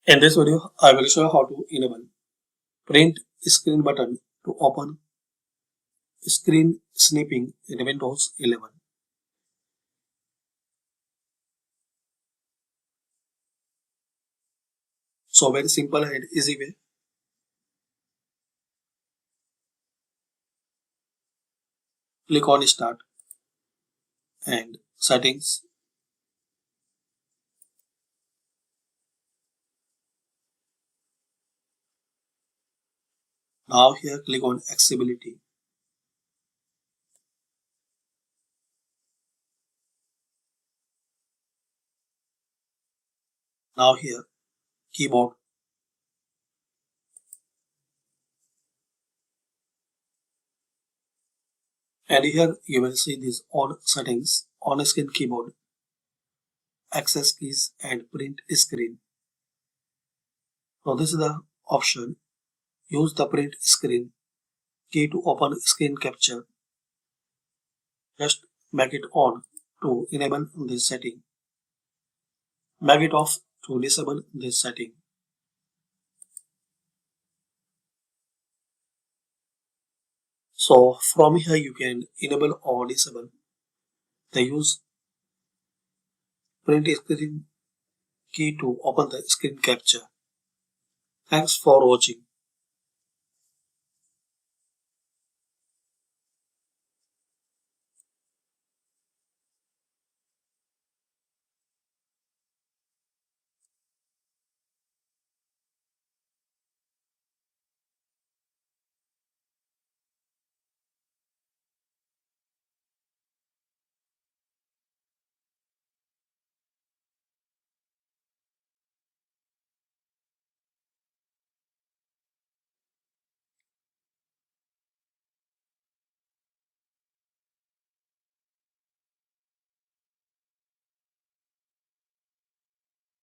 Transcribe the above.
In this video, I will show how to enable print screen button to open screen snipping in Windows 11. So very simple and easy way. Click on Start and Settings. Now here click on Accessibility. Now here Keyboard. And here you will see these all settings: on screen keyboard, access keys and print screen. So this is the option. Use the print screen key to open screen capture. Just make it on to enable this setting. Make it off to disable this setting. So from here you can enable or disable the use print screen key to open the screen capture. Thanks for watching.